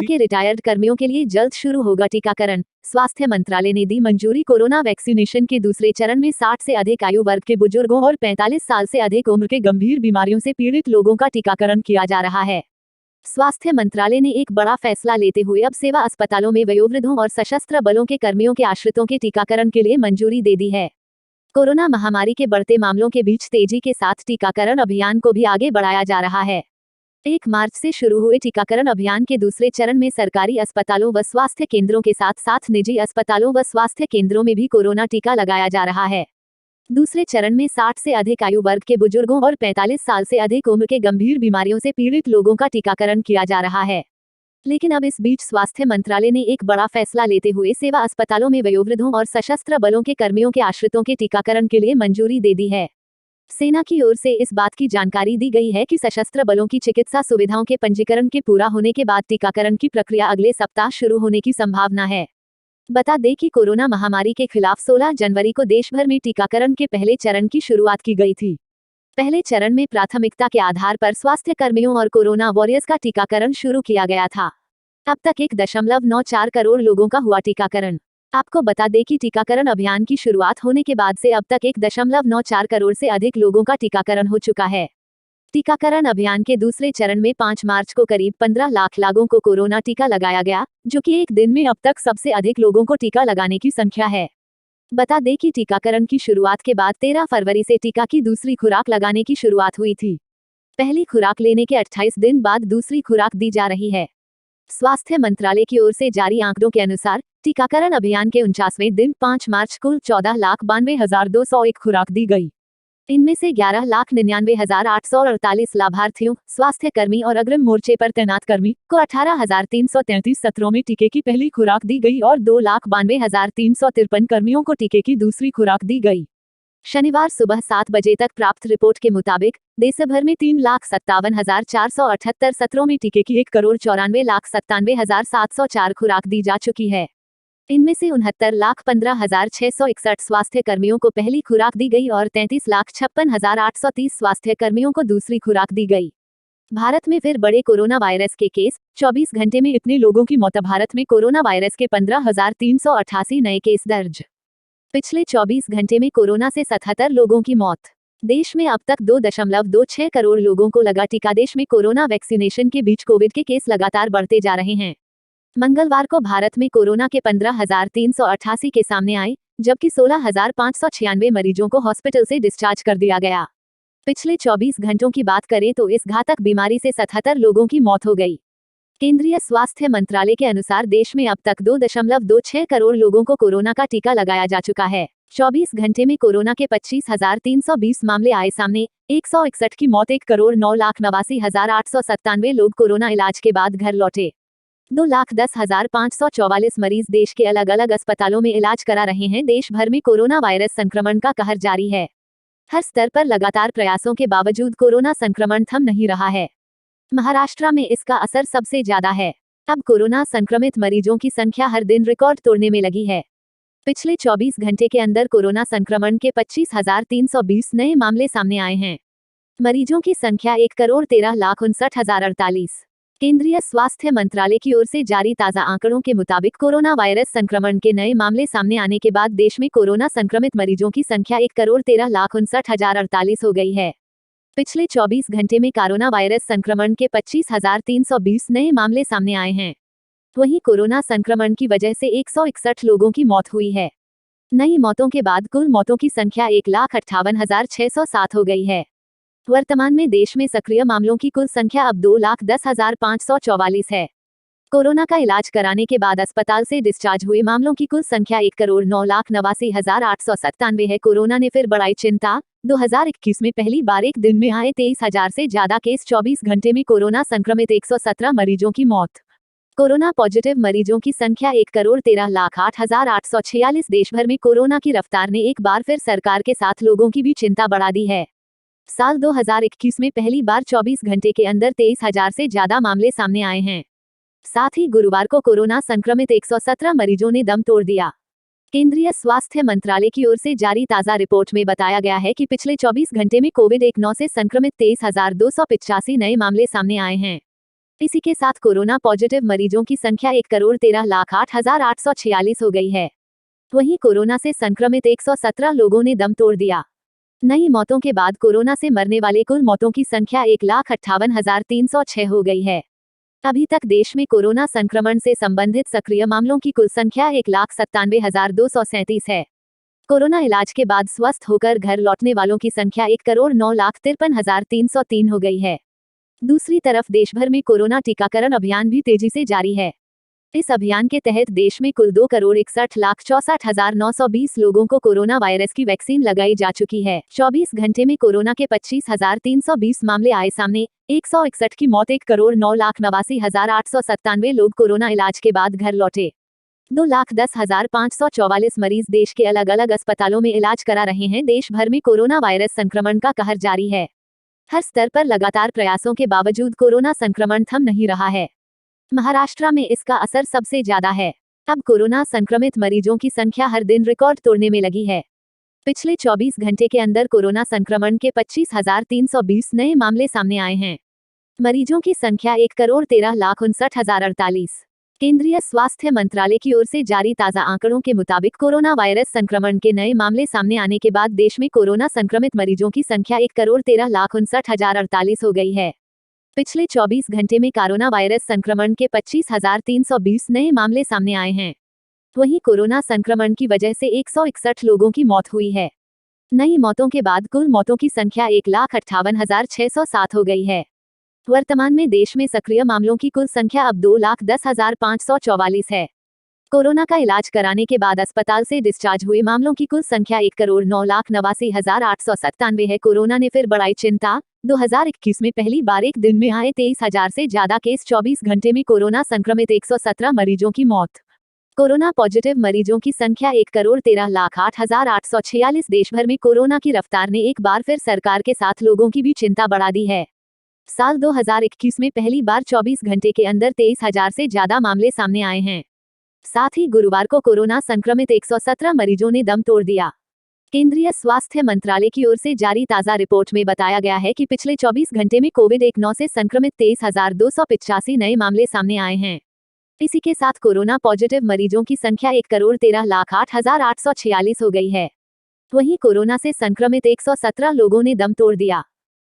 के रिटायर्ड कर्मियों के लिए जल्द शुरू होगा टीकाकरण। स्वास्थ्य मंत्रालय ने दी मंजूरी। कोरोना वैक्सीनेशन के दूसरे चरण में 60 से अधिक आयु वर्ग के बुजुर्गों और 45 साल से अधिक उम्र के गंभीर बीमारियों से पीड़ित लोगों का टीकाकरण किया जा रहा है। स्वास्थ्य मंत्रालय ने एक बड़ा फैसला लेते हुए अब सेवा अस्पतालों में वयोवृद्धों और सशस्त्र बलों के कर्मियों के आश्रितों के टीकाकरण के लिए मंजूरी दे दी है। कोरोना महामारी के बढ़ते मामलों के बीच तेजी के साथ टीकाकरण अभियान को भी आगे बढ़ाया जा रहा है। 1 मार्च से शुरू हुए टीकाकरण अभियान के दूसरे चरण में सरकारी अस्पतालों व स्वास्थ्य केंद्रों के साथ साथ निजी अस्पतालों व स्वास्थ्य केंद्रों में भी कोरोना टीका लगाया जा रहा है। दूसरे चरण में 60 से अधिक आयु वर्ग के बुजुर्गों और 45 साल से अधिक उम्र के गंभीर बीमारियों से पीड़ित लोगों का टीकाकरण किया जा रहा है। लेकिन अब इस बीच स्वास्थ्य मंत्रालय ने एक बड़ा फैसला लेते हुए सेवा अस्पतालों में वयोवृद्धों और सशस्त्र बलों के कर्मियों के आश्रितों के टीकाकरण के लिए मंजूरी दे दी है। सेना की ओर से इस बात की जानकारी दी गई है कि सशस्त्र बलों की चिकित्सा सुविधाओं के पंजीकरण के पूरा होने के बाद टीकाकरण की प्रक्रिया अगले सप्ताह शुरू होने की संभावना है। बता दें कि कोरोना महामारी के खिलाफ 16 जनवरी को देश भर में टीकाकरण के पहले चरण की शुरुआत की गई थी। पहले चरण में प्राथमिकता के आधार पर स्वास्थ्य कर्मियों और कोरोना वॉरियर्स का टीकाकरण शुरू किया गया था। अब तक 1.94 करोड़ लोगों का हुआ टीकाकरण। आपको बता दें कि टीकाकरण अभियान की शुरुआत होने के बाद से अब तक 1.94 करोड़ से अधिक लोगों का टीकाकरण हो चुका है। टीकाकरण अभियान के दूसरे चरण में 5 मार्च को करीब 15 लाख लोगों को कोरोना टीका लगाया गया, जो कि एक दिन में अब तक सबसे अधिक लोगों को टीका लगाने की संख्या है। बता दें कि टीकाकरण की शुरुआत के बाद 13 फरवरी से टीका की दूसरी खुराक लगाने की शुरुआत हुई थी। पहली खुराक लेने के 28 दिन बाद दूसरी खुराक दी जा रही है। स्वास्थ्य मंत्रालय की ओर से जारी आंकड़ों के अनुसार टीकाकरण अभियान के 49वें दिन 5 मार्च कुल 14,92,201 खुराक दी गई। इनमें से 11,99,848 लाभार्थियों, स्वास्थ्य कर्मी और अग्रिम मोर्चे पर तैनात कर्मी को 18,333 सत्रों में टीके की पहली खुराक दी गई और 2,92,353 कर्मियों को टीके की दूसरी खुराक दी गई। शनिवार सुबह 7 बजे तक प्राप्त रिपोर्ट के मुताबिक देश भर में 3,57,478 सत्रों में टीके की 1,94,97,704 खुराक दी जा चुकी है। इनमें से 69,15,661 स्वास्थ्य कर्मियों को पहली खुराक दी गई और 33,56,830 स्वास्थ्य कर्मियों को दूसरी खुराक दी गई। भारत में फिर बड़े कोरोना वायरस के केस। 24 घंटे में इतने लोगों की मौत। भारत में कोरोना वायरस के 15,388 नए केस दर्ज। पिछले 24 घंटे में कोरोना से 77 लोगों की मौत। देश में अब तक 2.26 करोड़ लोगों को लगा टीका। देश में कोरोना वैक्सीनेशन के बीच कोविड के केस लगातार बढ़ते जा रहे हैं। मंगलवार को भारत में कोरोना के 15,388 के सामने आए, जबकि 16,596 मरीजों को हॉस्पिटल से डिस्चार्ज कर दिया गया। पिछले 24 घंटों की बात करें तो इस घातक बीमारी से 77 लोगों की मौत हो गई। केंद्रीय स्वास्थ्य मंत्रालय के अनुसार देश में अब तक 2.26 करोड़ लोगों को कोरोना का टीका लगाया जा चुका है। 24 घंटे में कोरोना के 25,320 मामले आए सामने। 161 की मौत। 1,89,897 लोग कोरोना इलाज के बाद घर लौटे। 2,10,544 मरीज देश के अलग अलग अस्पतालों में इलाज करा रहे हैं। देश भर में कोरोना वायरस संक्रमण का कहर जारी है। हर स्तर पर लगातार प्रयासों के बावजूद कोरोना संक्रमण थम नहीं रहा है। महाराष्ट्र में इसका असर सबसे ज्यादा है। अब कोरोना संक्रमित मरीजों की संख्या हर दिन रिकॉर्ड तोड़ने में लगी है। पिछले 24 घंटे के अंदर कोरोना संक्रमण के 25,320 नए मामले सामने आए हैं। मरीजों की संख्या 1,13,59,048। केंद्रीय स्वास्थ्य मंत्रालय की ओर से जारी ताज़ा आंकड़ों के मुताबिक कोरोना वायरस संक्रमण के नए मामले सामने आने के बाद देश में कोरोना संक्रमित मरीजों की संख्या 1,13,59,048 हो गई है। पिछले 24 घंटे में कोरोना वायरस संक्रमण के 25,320 नए मामले सामने आए हैं। वहीं कोरोना संक्रमण की वजह से 161 लोगों की मौत हुई है। नई मौतों के बाद कुल मौतों की संख्या 1,58,607 हो गई है। वर्तमान में देश में सक्रिय मामलों की कुल संख्या अब 2,10,544 है। कोरोना का इलाज कराने के बाद अस्पताल से डिस्चार्ज हुए मामलों की कुल संख्या 1,09,89,897 है। कोरोना ने फिर बढ़ाई चिंता। 2021 में पहली बार एक दिन में आए 23,000 से ज्यादा केस। 24 घंटे में कोरोना संक्रमित 117 मरीजों की मौत। कोरोना पॉजिटिव मरीजों की संख्या 1,13,08,846। देश भर में कोरोना की रफ्तार ने एक बार फिर सरकार के साथ लोगों की भी चिंता बढ़ा दी है। साल 2021 में पहली बार 24 घंटे के अंदर 23,000 से ज्यादा मामले सामने आए हैं। साथ ही गुरुवार को कोरोना संक्रमित 117 मरीजों ने दम तोड़ दिया। केंद्रीय स्वास्थ्य मंत्रालय की ओर से जारी ताज़ा रिपोर्ट में बताया गया है कि पिछले 24 घंटे में कोविड-19 से संक्रमित 23,285 नए मामले सामने आए हैं। इसी के साथ कोरोना पॉजिटिव मरीजों की संख्या 1,13,08,846 हो गई है। वहीं कोरोना से संक्रमित 117 लोगों ने दम तोड़ दिया। नई मौतों के बाद कोरोना से मरने वाले कुल मौतों की संख्या 1,58,306 हो गई है। अभी तक देश में कोरोना संक्रमण से संबंधित सक्रिय मामलों की कुल संख्या 1,97,237 है। कोरोना इलाज के बाद स्वस्थ होकर घर लौटने वालों की संख्या 1,09,53,303 हो गई है। दूसरी तरफ देश भर में कोरोना टीकाकरण अभियान भी तेजी से जारी है। इस अभियान के तहत देश में कुल 2,61,64,920 लोगों को कोरोना वायरस की वैक्सीन लगाई जा चुकी है। 24 घंटे में कोरोना के 25,320 मामले आए सामने। 161 की मौत। 1,09,89,897 लोग कोरोना इलाज के बाद घर लौटे। 2,10,544 मरीज देश के अलग अलग अस्पतालों में इलाज करा रहे हैं। देश भर में कोरोना वायरस संक्रमण का कहर जारी है। हर स्तर पर लगातार प्रयासों के बावजूद कोरोना संक्रमण थम नहीं रहा है। महाराष्ट्र में इसका असर सबसे ज्यादा है। अब कोरोना संक्रमित मरीजों की संख्या हर दिन रिकॉर्ड तोड़ने में लगी है। पिछले 24 घंटे के अंदर कोरोना संक्रमण के 25,320 नए मामले सामने आए हैं। मरीजों की संख्या 1,13,59,048। केंद्रीय स्वास्थ्य मंत्रालय की ओर से जारी ताज़ा आंकड़ों के मुताबिक कोरोना वायरस संक्रमण के नए मामले सामने आने के बाद देश में कोरोना संक्रमित मरीजों की संख्या 1,13,59,048 हो गई है। पिछले 24 घंटे में कोरोना वायरस संक्रमण के 25,320 नए मामले सामने आए हैं। वहीं कोरोना संक्रमण की वजह से 161 लोगों की मौत हुई है। नई मौतों के बाद कुल मौतों की संख्या 1,58,607 हो गई है। वर्तमान में देश में सक्रिय मामलों की कुल संख्या अब 2,10,544 है। कोरोना का इलाज कराने के बाद अस्पताल से डिस्चार्ज हुए मामलों की कुल संख्या 1,09,89,897 है। कोरोना ने फिर बढ़ाई चिंता। 2021 में पहली बार एक दिन में आए 23,000 से ज्यादा केस। 24 घंटे में कोरोना संक्रमित 117 मरीजों की मौत। कोरोना पॉजिटिव मरीजों की संख्या 1,13,08,846। देश भर में कोरोना की रफ्तार ने एक बार फिर सरकार के साथ लोगों की भी चिंता बढ़ा दी है। साल 2021 में पहली बार 24 घंटे के अंदर 23,000 से ज्यादा मामले सामने आए हैं। साथ ही गुरुवार को कोरोना संक्रमित 117 मरीजों ने दम तोड़ दिया। केंद्रीय स्वास्थ्य मंत्रालय की ओर से जारी ताज़ा रिपोर्ट में बताया गया है कि पिछले 24 घंटे में कोविड-19 से संक्रमित 23,285 नए मामले सामने आए हैं। इसी के साथ कोरोना पॉजिटिव मरीजों की संख्या 1,13,08,846 हो गई है। वहीं कोरोना से संक्रमित 117 लोगों ने दम तोड़ दिया।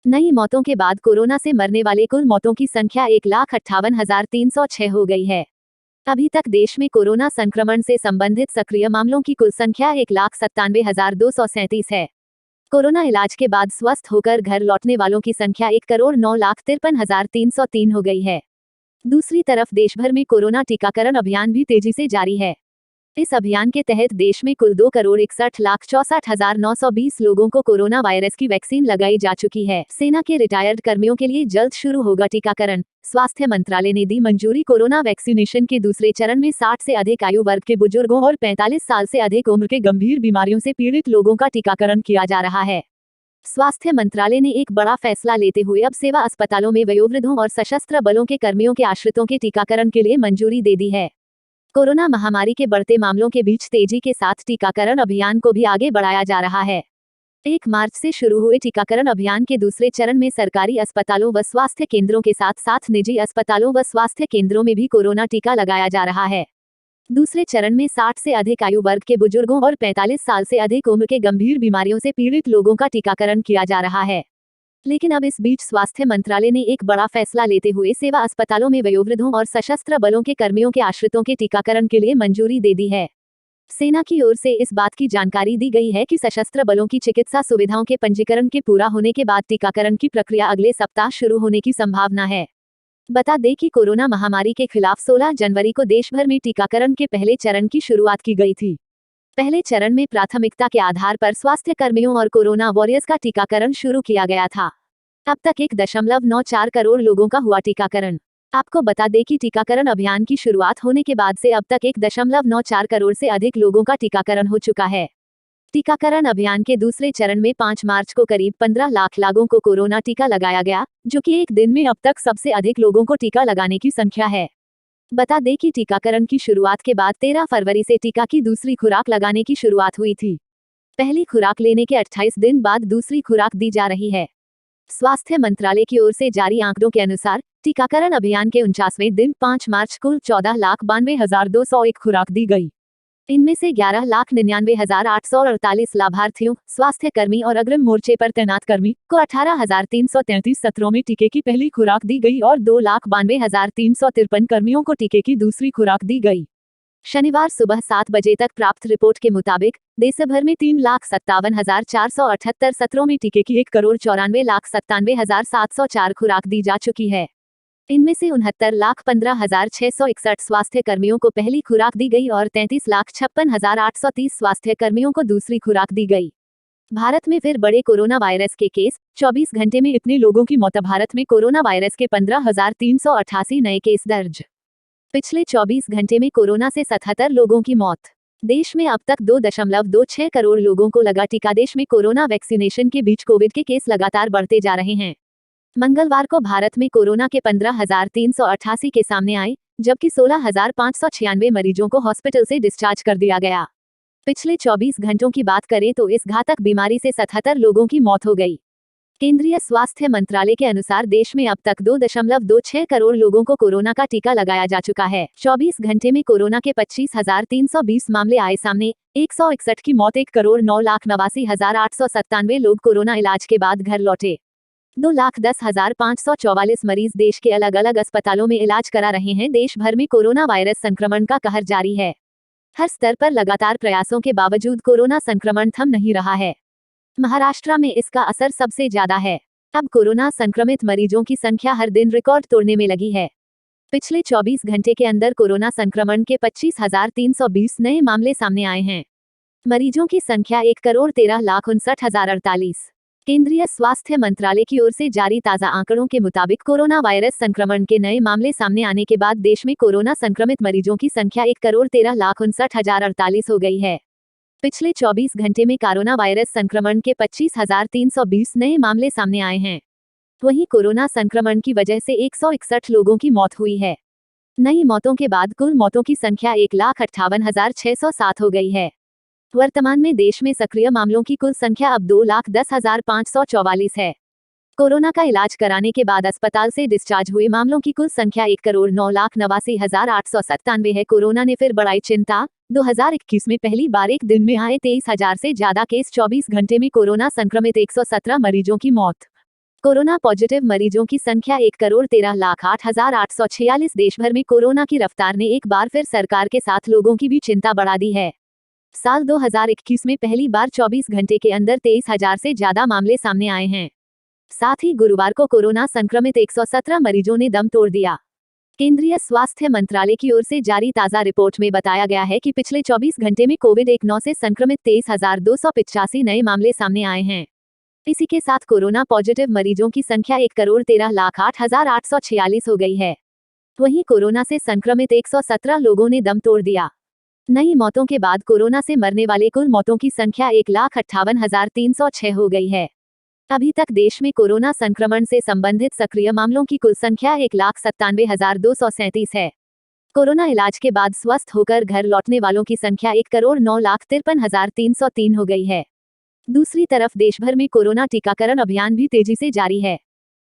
नई मौतों के बाद कोरोना से मरने वाले कुल मौतों की संख्या 1,58,306 हो गई है। अभी तक देश में कोरोना संक्रमण से संबंधित सक्रिय मामलों की कुल संख्या 1,97,237 है। कोरोना इलाज के बाद स्वस्थ होकर घर लौटने वालों की संख्या 1,09,53,303 हो गई है। दूसरी तरफ देश भर में कोरोना टीकाकरण अभियान भी तेजी से जारी है। इस अभियान के तहत देश में कुल 2,61,64,920 लोगों को कोरोना वायरस की वैक्सीन लगाई जा चुकी है। सेना के रिटायर्ड कर्मियों के लिए जल्द शुरू होगा टीकाकरण। स्वास्थ्य मंत्रालय ने दी मंजूरी। कोरोना वैक्सीनेशन के दूसरे चरण में 60 से अधिक आयु वर्ग के बुजुर्गों और 45 साल से अधिक उम्र के गंभीर बीमारियों से पीड़ित लोगों का टीकाकरण किया जा रहा है। स्वास्थ्य मंत्रालय ने एक बड़ा फैसला लेते हुए अब सेवा अस्पतालों में वयोवृद्धों और सशस्त्र बलों के कर्मियों के आश्रितों के टीकाकरण के लिए मंजूरी दे दी है। कोरोना महामारी के बढ़ते मामलों के बीच तेजी के साथ टीकाकरण अभियान को भी आगे बढ़ाया जा रहा है। 1 मार्च से शुरू हुए टीकाकरण अभियान के दूसरे चरण में सरकारी अस्पतालों व स्वास्थ्य केंद्रों के साथ साथ निजी अस्पतालों व स्वास्थ्य केंद्रों में भी कोरोना टीका लगाया जा रहा है। दूसरे चरण में 60 से अधिक आयु वर्ग के बुजुर्गों और 45 साल से अधिक उम्र के गंभीर बीमारियों से पीड़ित लोगों का टीकाकरण किया जा रहा है। लेकिन अब इस बीच स्वास्थ्य मंत्रालय ने एक बड़ा फैसला लेते हुए सेवा अस्पतालों में वयोवृद्धों और सशस्त्र बलों के कर्मियों के आश्रितों के टीकाकरण के लिए मंजूरी दे दी है। सेना की ओर से इस बात की जानकारी दी गई है कि सशस्त्र बलों की चिकित्सा सुविधाओं के पंजीकरण के पूरा होने के बाद टीकाकरण की प्रक्रिया अगले सप्ताह शुरू होने की संभावना है। बता दें कि कोरोना महामारी के खिलाफ 16 जनवरी को देश भर में टीकाकरण के पहले चरण की शुरुआत की गई थी। पहले चरण में प्राथमिकता के आधार पर स्वास्थ्य कर्मियों और कोरोना वॉरियर्स का टीकाकरण शुरू किया गया था। अब तक 1.94 करोड़ लोगों का हुआ टीकाकरण। आपको बता दें कि टीकाकरण अभियान की शुरुआत होने के बाद से अब तक 1.94 करोड़ से अधिक लोगों का टीकाकरण हो चुका है। टीकाकरण अभियान के दूसरे चरण में 5 मार्च को करीब 15 लाख लोगों को कोरोना टीका लगाया गया, जो कि एक दिन में अब तक सबसे अधिक लोगों को टीका लगाने की संख्या है। बता दें कि टीकाकरण की शुरुआत के बाद 13 फरवरी से टीका की दूसरी खुराक लगाने की शुरुआत हुई थी। पहली खुराक लेने के 28 दिन बाद दूसरी खुराक दी जा रही है। स्वास्थ्य मंत्रालय की ओर से जारी आंकड़ों के अनुसार टीकाकरण अभियान के 49वें दिन 5 मार्च कुल 14,92,201 खुराक दी गई। इनमें से 11,99,848 लाभार्थियों, स्वास्थ्य कर्मी और अग्रिम मोर्चे पर तैनात कर्मी को 18,333 सत्रों में टीके की पहली खुराक दी गई और 2,92,353 कर्मियों को टीके की दूसरी खुराक दी गई। शनिवार सुबह 7 बजे तक प्राप्त रिपोर्ट के मुताबिक देश भर में 3,57,478 सत्रों में टीके की 1,94,97,704 खुराक दी जा चुकी है। इनमें से 69,15,661 स्वास्थ्य कर्मियों को पहली खुराक दी गई और 33,56,830 स्वास्थ्य कर्मियों को दूसरी खुराक दी गई। भारत में फिर बड़े कोरोना वायरस के केस, 24 घंटे में इतने लोगों की मौत। भारत में कोरोना वायरस के 15,388 नए केस दर्ज। पिछले 24 घंटे में कोरोना से 77 लोगों की मौत। देश में अब तक 2.26 करोड़ लोगों को लगा टीका। देश में कोरोना वैक्सीनेशन के बीच कोविड के केस लगातार बढ़ते जा रहे हैं। मंगलवार को भारत में कोरोना के 15,388 के सामने आए, जबकि 16,596 मरीजों को हॉस्पिटल से डिस्चार्ज कर दिया गया। पिछले 24 घंटों की बात करें तो इस घातक बीमारी से 77 लोगों की मौत हो गई। केंद्रीय स्वास्थ्य मंत्रालय के अनुसार देश में अब तक 2.26 करोड़ लोगों को कोरोना का टीका लगाया जा चुका है। 24 घंटे में कोरोना के 25,320 मामले आए सामने, 161 की मौत। 1,09,89,897 लोग कोरोना इलाज के बाद घर लौटे। 2,10,544 मरीज देश के अलग अलग अस्पतालों में इलाज करा रहे हैं। देश भर में कोरोना वायरस संक्रमण का कहर जारी है। हर स्तर पर लगातार प्रयासों के बावजूद कोरोना संक्रमण थम नहीं रहा है। महाराष्ट्र में इसका असर सबसे ज्यादा है। अब कोरोना संक्रमित मरीजों की संख्या हर दिन रिकॉर्ड तोड़ने में लगी है। पिछले 24 घंटे के अंदर कोरोना संक्रमण के 25,320 नए मामले सामने आए हैं। मरीजों की संख्या 1,13,59,048। केंद्रीय स्वास्थ्य मंत्रालय की ओर से जारी ताजा आंकड़ों के मुताबिक कोरोना वायरस संक्रमण के नए मामले सामने आने के बाद देश में कोरोना संक्रमित मरीजों की संख्या 1,13,59,048 हो गई है। पिछले 24 घंटे में कोरोना वायरस संक्रमण के 25,320 नए मामले सामने आए हैं। वहीं कोरोना संक्रमण की वजह से 161 लोगों की मौत हुई है। नई मौतों के बाद कुल मौतों की संख्या 1,58,607 हो गई है। वर्तमान में देश में सक्रिय मामलों की कुल संख्या अब 2,10,544 है। कोरोना का इलाज कराने के बाद अस्पताल से डिस्चार्ज हुए मामलों की कुल संख्या 1,09,89,897 है। कोरोना ने फिर बढ़ाई चिंता। 2021 में पहली बार एक दिन में आए 23,000 से ज्यादा केस। 24 घंटे में कोरोना संक्रमित 117 मरीजों की मौत। कोरोना पॉजिटिव मरीजों की संख्या 1,13,08,846। देश भर में कोरोना की रफ्तार ने एक बार फिर सरकार के साथ लोगों की भी चिंता बढ़ा दी है। साल 2021 में पहली बार 24 घंटे के अंदर 23,000 से ज्यादा मामले सामने आए हैं। साथ ही गुरुवार को कोरोना संक्रमित 117 मरीजों ने दम तोड़ दिया। केंद्रीय स्वास्थ्य मंत्रालय की ओर से जारी ताजा रिपोर्ट में बताया गया है कि पिछले 24 घंटे में कोविड-19 से संक्रमित 23,285 नए मामले सामने आए हैं। इसी के साथ कोरोना पॉजिटिव मरीजों की संख्या 1,13,08,846 हो गई है। वहीं कोरोना से संक्रमित 117 लोगों ने दम तोड़ दिया। नई मौतों के बाद कोरोना से मरने वाले कुल मौतों की संख्या 1,58,306 हो गई है। अभी तक देश में कोरोना संक्रमण से संबंधित सक्रिय मामलों की कुल संख्या 1,97,237 है। कोरोना इलाज के बाद स्वस्थ होकर घर लौटने वालों की संख्या 1,09,53,303 हो गई है। दूसरी तरफ देश भर में कोरोना टीकाकरण अभियान भी तेजी से जारी है।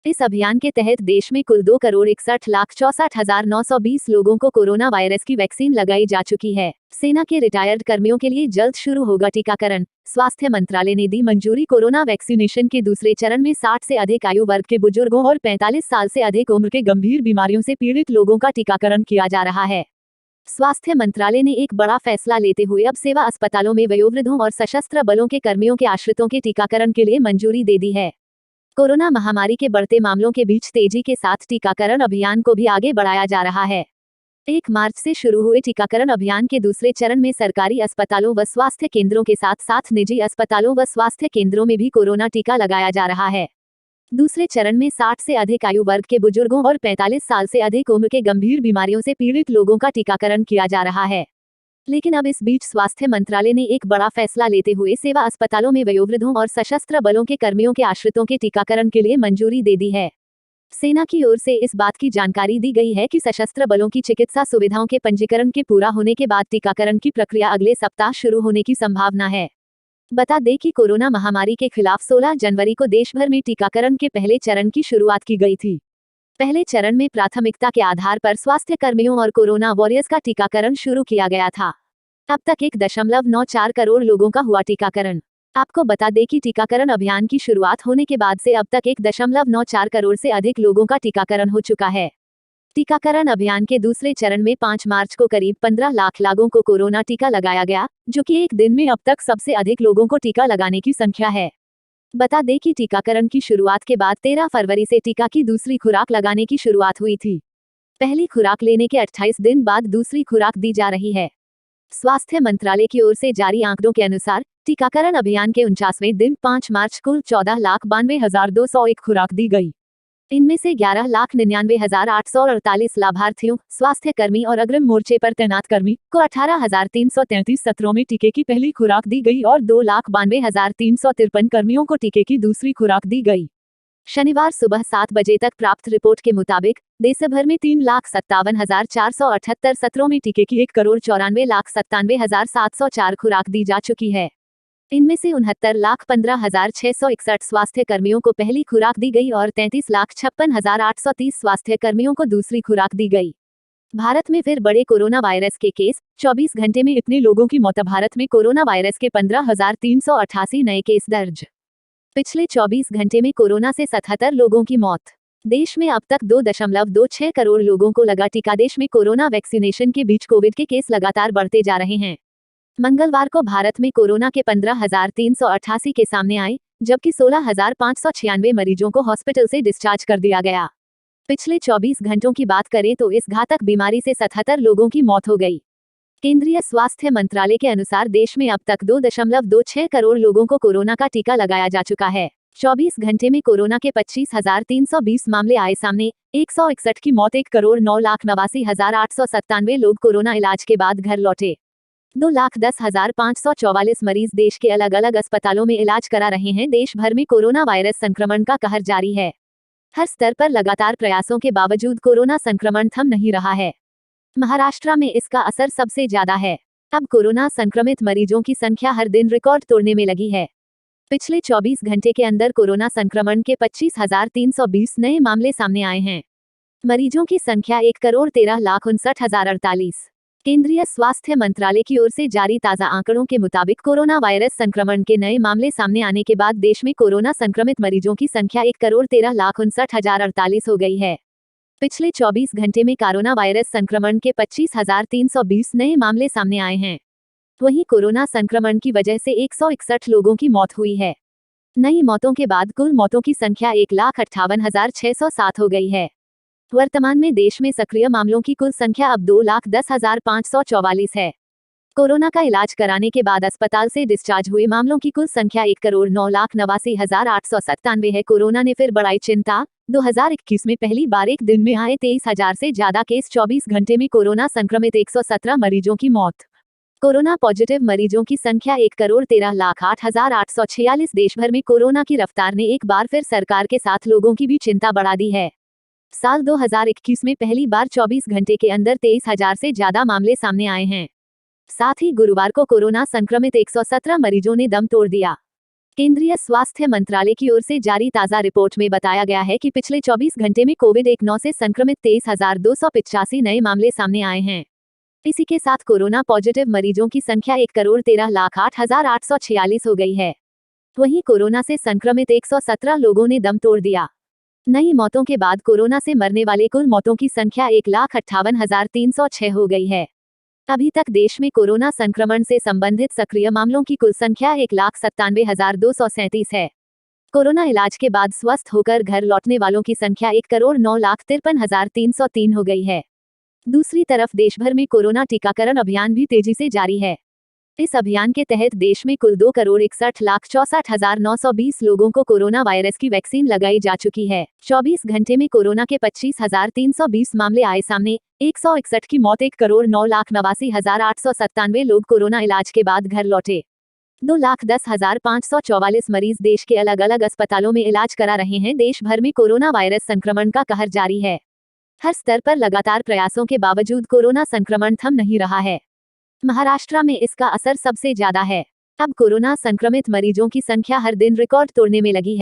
इस अभियान के तहत देश में कुल 2,61,64,920 लोगों को कोरोना वायरस की वैक्सीन लगाई जा चुकी है। सेना के रिटायर्ड कर्मियों के लिए जल्द शुरू होगा टीकाकरण। स्वास्थ्य मंत्रालय ने दी मंजूरी। कोरोना वैक्सीनेशन के दूसरे चरण में 60 से अधिक आयु वर्ग के बुजुर्गों और 45 साल से अधिक उम्र के गंभीर बीमारियों से पीड़ित लोगों का टीकाकरण किया जा रहा है। स्वास्थ्य मंत्रालय ने एक बड़ा फैसला लेते हुए अब सेवा अस्पतालों में वयोवृद्धों और सशस्त्र बलों के कर्मियों के आश्रितों के टीकाकरण के लिए मंजूरी दे दी है। कोरोना महामारी के बढ़ते मामलों के बीच तेजी के साथ टीकाकरण अभियान को भी आगे बढ़ाया जा रहा है। 1 मार्च से शुरू हुए टीकाकरण अभियान के दूसरे चरण में सरकारी अस्पतालों व स्वास्थ्य केंद्रों के साथ साथ निजी अस्पतालों व स्वास्थ्य केंद्रों में भी कोरोना टीका लगाया जा रहा है। दूसरे चरण में 60 से अधिक आयु वर्ग के बुजुर्गों और 45 साल से अधिक उम्र के गंभीर बीमारियों से पीड़ित लोगों का टीकाकरण किया जा रहा है। लेकिन अब इस बीच स्वास्थ्य मंत्रालय ने एक बड़ा फैसला लेते हुए सेवा अस्पतालों में वयोवृद्धों और सशस्त्र बलों के कर्मियों के आश्रितों के टीकाकरण के लिए मंजूरी दे दी है। सेना की ओर से इस बात की जानकारी दी गई है कि सशस्त्र बलों की चिकित्सा सुविधाओं के पंजीकरण के पूरा होने के बाद टीकाकरण की प्रक्रिया अगले सप्ताह शुरू होने की संभावना है। बता दें कि कोरोना महामारी के खिलाफ 16 जनवरी को देश भर में टीकाकरण के पहले चरण की शुरुआत की गई थी। पहले चरण में प्राथमिकता के आधार पर स्वास्थ्य कर्मियों और कोरोना वॉरियर्स का टीकाकरण शुरू किया गया था। अब तक 1.94 करोड़ लोगों का हुआ टीकाकरण। आपको बता दें कि टीकाकरण अभियान की शुरुआत होने के बाद से अब तक 1.94 करोड़ से अधिक लोगों का टीकाकरण हो चुका है। टीकाकरण अभियान के दूसरे चरण में 5 मार्च को करीब 15 लाख लोगों को कोरोना टीका लगाया गया, जो कि एक दिन में अब तक सबसे अधिक लोगों को टीका लगाने की संख्या है। बता दें कि टीकाकरण की शुरुआत के बाद 13 फरवरी से टीका की दूसरी खुराक लगाने की शुरुआत हुई थी। पहली खुराक लेने के 28 दिन बाद दूसरी खुराक दी जा रही है। स्वास्थ्य मंत्रालय की ओर से जारी आंकड़ों के अनुसार टीकाकरण अभियान के 49वें दिन 5 मार्च कुल 14,92,201 खुराक दी गई। इनमें से 11,99,848 लाभार्थियों, स्वास्थ्य कर्मी और अग्रिम मोर्चे पर तैनात कर्मी को 18,333 सत्रों में टीके की पहली खुराक दी गई और 2,92,353 कर्मियों को टीके की दूसरी खुराक दी गई। शनिवार सुबह 7 बजे तक प्राप्त रिपोर्ट के मुताबिक देश भर में 3,57,478 सत्रों में टीके की 1,94,97,704 खुराक दी जा चुकी है। इनमें से 69,15,661 स्वास्थ्य कर्मियों को पहली खुराक दी गई और 33,56,830 स्वास्थ्य कर्मियों को दूसरी खुराक दी गई। भारत में फिर बड़े कोरोना वायरस के केस, 24 घंटे में इतने लोगों की मौत। भारत में कोरोना वायरस के 15,388 नए केस दर्ज। पिछले 24 घंटे में कोरोना से 77 लोगों की मौत। देश में अब तक 2.26 करोड़ लोगों को लगा टीका। देश में कोरोना वैक्सीनेशन के बीच कोविड के केस लगातार बढ़ते जा रहे हैं। मंगलवार को भारत में कोरोना के 15,388 के सामने आए, जबकि 16,596 मरीजों को हॉस्पिटल से डिस्चार्ज कर दिया गया। पिछले 24 घंटों की बात करें तो इस घातक बीमारी से 77 लोगों की मौत हो गई। केंद्रीय स्वास्थ्य मंत्रालय के अनुसार देश में अब तक 2.26 करोड़ लोगों को कोरोना का टीका लगाया जा चुका है। 24 घंटे में कोरोना के 25,320 मामले आए सामने, 161 की मौत। 1,89,897 लोग कोरोना इलाज के बाद घर लौटे। 2,10,544 मरीज देश के अलग अलग अस्पतालों में इलाज करा रहे हैं। देश भर में कोरोना वायरस संक्रमण का कहर जारी है। हर स्तर पर लगातार प्रयासों के बावजूद कोरोना संक्रमण थम नहीं रहा है। महाराष्ट्र में इसका असर सबसे ज्यादा है। अब कोरोना संक्रमित मरीजों की संख्या हर दिन रिकॉर्ड तोड़ने में लगी है। पिछले 24 घंटे के अंदर कोरोना संक्रमण के 25,320 नए मामले सामने आए हैं। मरीजों की संख्या 1,13,59,048। केंद्रीय स्वास्थ्य मंत्रालय की ओर से जारी ताजा आंकड़ों के मुताबिक कोरोना वायरस संक्रमण के नए मामले सामने आने के बाद देश में कोरोना संक्रमित मरीजों की संख्या 1,13,59,048 हो गई है। पिछले 24 घंटे में कोरोना वायरस संक्रमण के 25,320 नए मामले सामने आए हैं। वहीं कोरोना संक्रमण की वजह से 161 लोगों की मौत हुई है। नई मौतों के बाद कुल मौतों की संख्या 1,58,607 हो गई है। वर्तमान में देश में सक्रिय मामलों की कुल संख्या अब 2,10,544 है। कोरोना का इलाज कराने के बाद अस्पताल से डिस्चार्ज हुए मामलों की कुल संख्या 1,09,89,897 है। कोरोना ने फिर बढ़ाई चिंता। 2021 में पहली बार एक दिन में आए 23,000 से ज्यादा केस। 24 घंटे में कोरोना संक्रमित 117 मरीजों की मौत। कोरोना पॉजिटिव मरीजों की संख्या 1,13,08,846। देश भर में कोरोना की रफ्तार ने एक बार फिर सरकार के साथ लोगों की भी चिंता बढ़ा दी है। साल 2021 में पहली बार 24 घंटे के अंदर 23,000 से ज्यादा मामले सामने आए हैं। साथ ही गुरुवार को कोरोना संक्रमित 117 मरीजों ने दम तोड़ दिया। केंद्रीय स्वास्थ्य मंत्रालय की ओर से जारी ताजा रिपोर्ट में बताया गया है कि पिछले 24 घंटे में कोविड-19 से संक्रमित 23,285 नए मामले सामने आए हैं। इसी के साथ कोरोना पॉजिटिव मरीजों की संख्या 1,13,08,846 हो गई है। वहीं कोरोना से संक्रमित 117 लोगों ने दम तोड़ दिया। नई मौतों के बाद कोरोना से मरने वाले कुल मौतों की संख्या 1,58,306 हो गई है। अभी तक देश में कोरोना संक्रमण से संबंधित सक्रिय मामलों की कुल संख्या 1,97,237 है। कोरोना इलाज के बाद स्वस्थ होकर घर लौटने वालों की संख्या 1,09,53,303 हो गई है। दूसरी तरफ देश भर में कोरोना टीकाकरण अभियान भी तेजी से जारी है। इस अभियान के तहत देश में कुल 2,61,64,920 लोगों को कोरोना वायरस की वैक्सीन लगाई जा चुकी है। 24 घंटे में कोरोना के 25,320 मामले आए सामने, 161 की मौत। 1,09,89,897 लोग कोरोना इलाज के बाद घर लौटे। 2,10,544 मरीज देश के अलग अलग अस्पतालों में इलाज करा रहे हैं। देश भर में कोरोना वायरस संक्रमण का कहर जारी है। हर स्तर पर लगातार प्रयासों के बावजूद कोरोना संक्रमण थम नहीं रहा है। महाराष्ट्र में इसका असर सबसे ज्यादा है। अब कोरोना संक्रमित मरीजों की संख्या हर दिन रिकॉर्ड तोड़ने में लगी है।